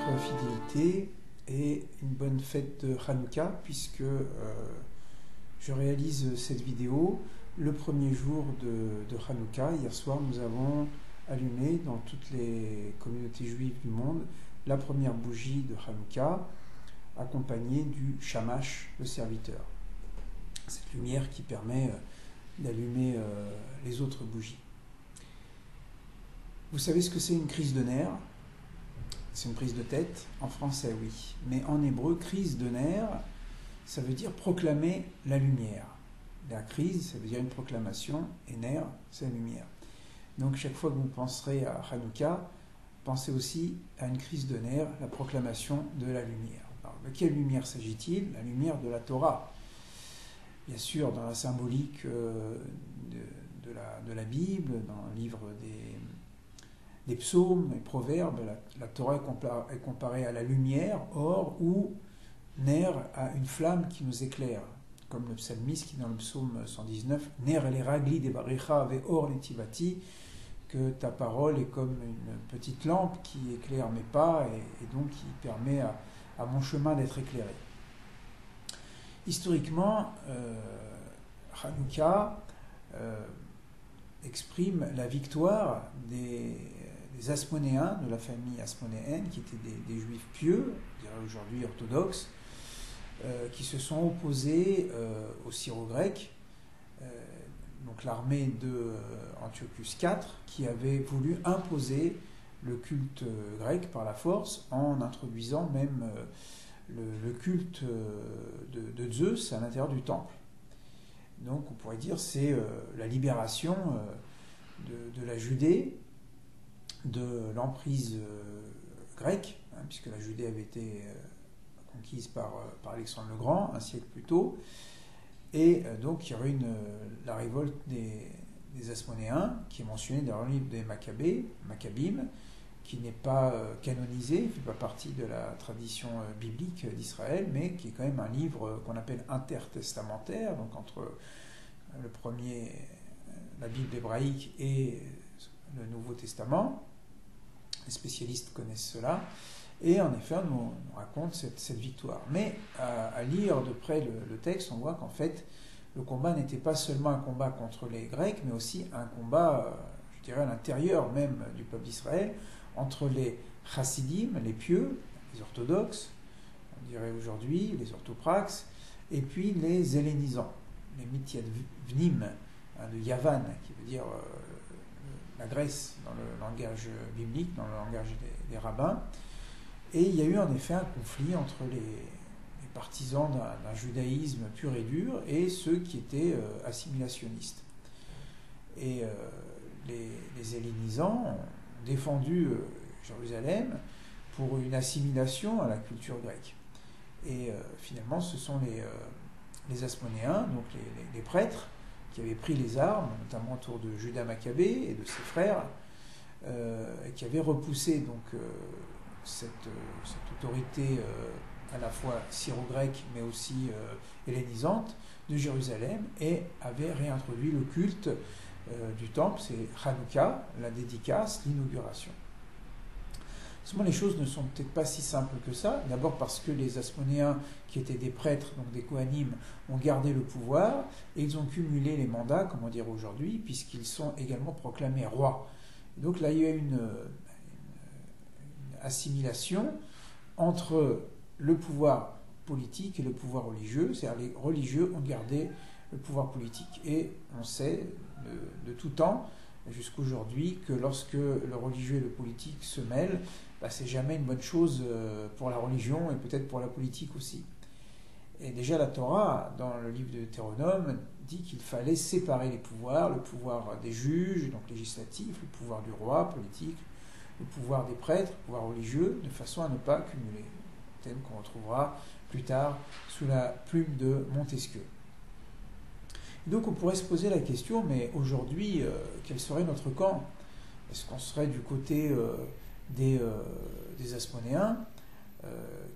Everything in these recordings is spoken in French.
votre fidélité et une bonne fête de Hanouka, puisque je réalise cette vidéo le premier jour de Hanouka. Hier soir, nous avons allumé dans toutes les communautés juives du monde la première bougie de Hanouka, accompagnée du shamash, le serviteur. Cette lumière qui permet d'allumer les autres bougies. Vous savez ce que c'est une crise de nerfs? C'est une prise de tête, en français oui, mais en hébreu, crise de nerfs, ça veut dire proclamer la lumière. La crise, ça veut dire une proclamation, et nerf, c'est la lumière. Donc chaque fois que vous penserez à Hanouka, pensez aussi à une crise de nerfs, la proclamation de la lumière. Alors, de quelle lumière s'agit-il? La lumière de la Torah. Bien sûr, dans la symbolique de la Bible, dans le livre des psaumes et proverbes, la Torah est comparée à la lumière, or, ou ner à une flamme qui nous éclaire. Comme le psalmiste qui, dans le psaume 119, ner el ragli de baricha ave or netivati, que ta parole est comme une petite lampe qui éclaire mes pas et donc qui permet à mon chemin d'être éclairé. Historiquement, Hanouka exprime la victoire des Asmonéens, de la famille asmonéenne, qui étaient des juifs pieux, on dirait aujourd'hui orthodoxes, qui se sont opposés aux Syro-Grecs, donc l'armée de Antiochus IV, qui avait voulu imposer le culte grec par la force, en introduisant même le culte de Zeus à l'intérieur du temple. Donc on pourrait dire c'est la libération de la Judée, de l'emprise grecque, puisque la Judée avait été conquise par Alexandre le Grand un siècle plus tôt, et donc il y aurait la révolte des Asmonéens, qui est mentionnée dans le livre des Maccabim, qui n'est pas canonisé, qui ne fait pas partie de la tradition biblique d'Israël, mais qui est quand même un livre qu'on appelle intertestamentaire, donc entre le premier, la Bible hébraïque et le Nouveau Testament. Les spécialistes connaissent cela, et en effet, on nous raconte cette victoire. Mais à lire de près le texte, on voit qu'en fait, le combat n'était pas seulement un combat contre les Grecs, mais aussi un combat, je dirais, à l'intérieur même du peuple d'Israël, entre les chassidim, les pieux, les orthodoxes, on dirait aujourd'hui, les orthopraxes, et puis les hellénisants, les mithyadvnim, de Yavan, qui veut dire la Grèce dans le langage biblique, dans le langage des rabbins. Et il y a eu en effet un conflit entre les partisans d'un judaïsme pur et dur et ceux qui étaient assimilationnistes. Et les hellénisants ont défendu Jérusalem pour une assimilation à la culture grecque. Et finalement, ce sont les Asmonéens, donc les prêtres, qui avaient pris les armes, notamment autour de Judas Maccabée et de ses frères, et qui avaient repoussé donc cette autorité à la fois syro-grecque mais aussi hellénisante de Jérusalem, et avaient réintroduit le culte du temple, c'est Hanouka, la dédicace, l'inauguration. Seulement, les choses ne sont peut-être pas si simples que ça. D'abord parce que les Asmonéens, qui étaient des prêtres, donc des Kohanim, ont gardé le pouvoir, et ils ont cumulé les mandats, comme on dirait aujourd'hui, puisqu'ils sont également proclamés rois. Donc là, il y a une assimilation entre le pouvoir politique et le pouvoir religieux, c'est-à-dire les religieux ont gardé le pouvoir politique. Et on sait de tout temps, jusqu'aujourd'hui, que lorsque le religieux et le politique se mêlent, c'est jamais une bonne chose pour la religion et peut-être pour la politique aussi. Et déjà la Torah, dans le livre de Deutéronome, dit qu'il fallait séparer les pouvoirs, le pouvoir des juges, donc législatif, le pouvoir du roi, politique, le pouvoir des prêtres, le pouvoir religieux, de façon à ne pas cumuler. Thème qu'on retrouvera plus tard sous la plume de Montesquieu. Et donc on pourrait se poser la question, mais aujourd'hui, quel serait notre camp? Est-ce qu'on serait du côté des Asmonéens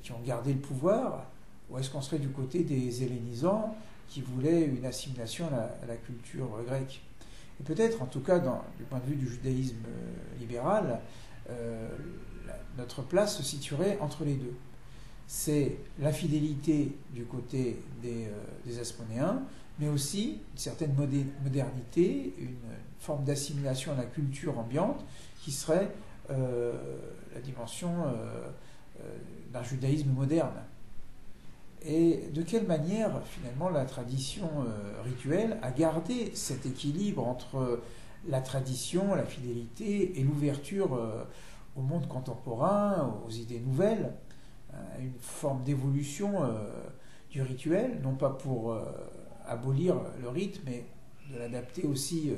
qui ont gardé le pouvoir, ou est-ce qu'on serait du côté des hellénisants qui voulaient une assimilation à la culture grecque? Et peut-être, en tout cas, du point de vue du judaïsme libéral, notre place se situerait entre les deux. C'est la fidélité du côté des Hasmonéens, mais aussi une certaine modernité, une forme d'assimilation à la culture ambiante qui serait la dimension d'un judaïsme moderne. Et de quelle manière, finalement, la tradition rituelle a gardé cet équilibre entre la tradition, la fidélité et l'ouverture au monde contemporain, aux idées nouvelles, une forme d'évolution du rituel, non pas pour abolir le rite, mais de l'adapter aussi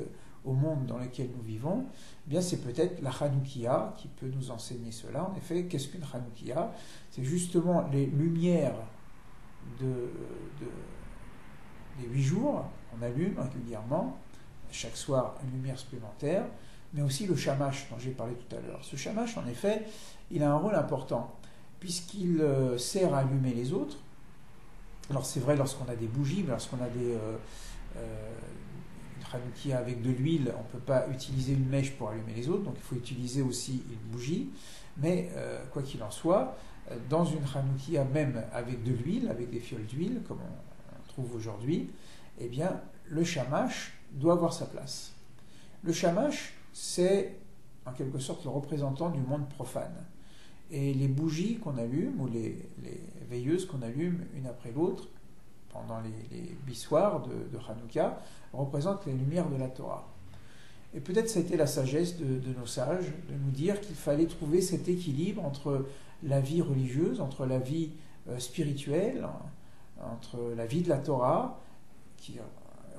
au monde dans lequel nous vivons. Eh bien, c'est peut-être la Hanoukia qui peut nous enseigner cela. En effet, qu'est-ce qu'une Hanoukia? C'est justement les lumières des 8 jours qu'on allume régulièrement, chaque soir une lumière supplémentaire, mais aussi le shamash dont j'ai parlé tout à l'heure. Ce shamash, en effet, il a un rôle important, puisqu'il sert à allumer les autres. Alors c'est vrai lorsqu'on a des bougies, mais lorsqu'on a une Hanoukia avec de l'huile, on ne peut pas utiliser une mèche pour allumer les autres, donc il faut utiliser aussi une bougie. Mais quoi qu'il en soit, dans une Hanoukia, même avec de l'huile, avec des fioles d'huile, comme on trouve aujourd'hui, eh bien, le shamash doit avoir sa place. Le shamash, c'est en quelque sorte le représentant du monde profane. Et les bougies qu'on allume, ou les veilleuses qu'on allume une après l'autre, pendant les bissoirs de Hanouka, représentent les lumières de la Torah. Et peut-être ça a été la sagesse de nos sages de nous dire qu'il fallait trouver cet équilibre entre la vie religieuse, entre la vie spirituelle, entre la vie de la Torah, qui est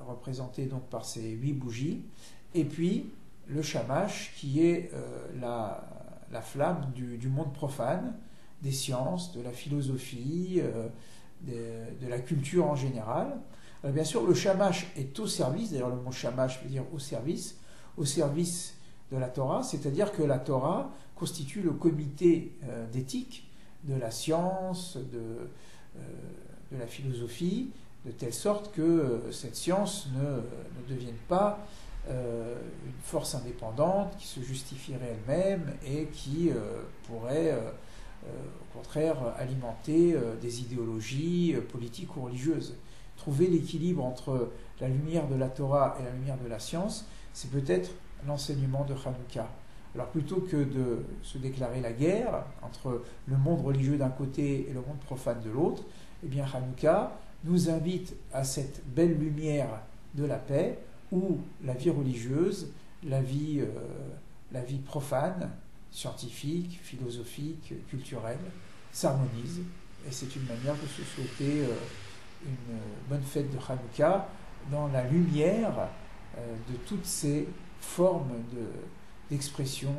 représentée donc par ces 8 bougies, et puis le shamash, qui est la flamme du monde profane, des sciences, de la philosophie, de la culture en général. Alors bien sûr, le shamash est au service, d'ailleurs le mot shamash veut dire au service de la Torah, c'est-à-dire que la Torah constitue le comité d'éthique de la science, de la philosophie, de telle sorte que cette science ne devienne pas une force indépendante qui se justifierait elle-même et qui pourrait au contraire alimenter des idéologies politiques ou religieuses. Trouver l'équilibre entre la lumière de la Torah et la lumière de la science, c'est peut-être l'enseignement de Hanouka. Alors plutôt que de se déclarer la guerre entre le monde religieux d'un côté et le monde profane de l'autre, eh bien Hanouka nous invite à cette belle lumière de la paix où la vie religieuse, la vie profane, scientifique, philosophique, culturelle, s'harmonisent. Et c'est une manière de se souhaiter une bonne fête de Hanouka dans la lumière de toutes ces formes d'expression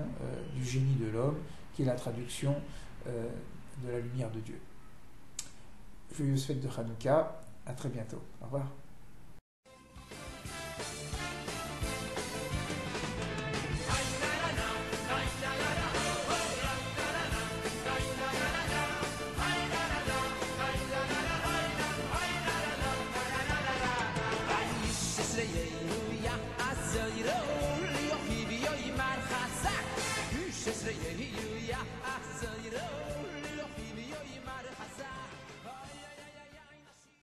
du génie de l'homme, qui est la traduction de la lumière de Dieu. Joyeuse fête de Hanouka, à très bientôt. Au revoir. Yeah.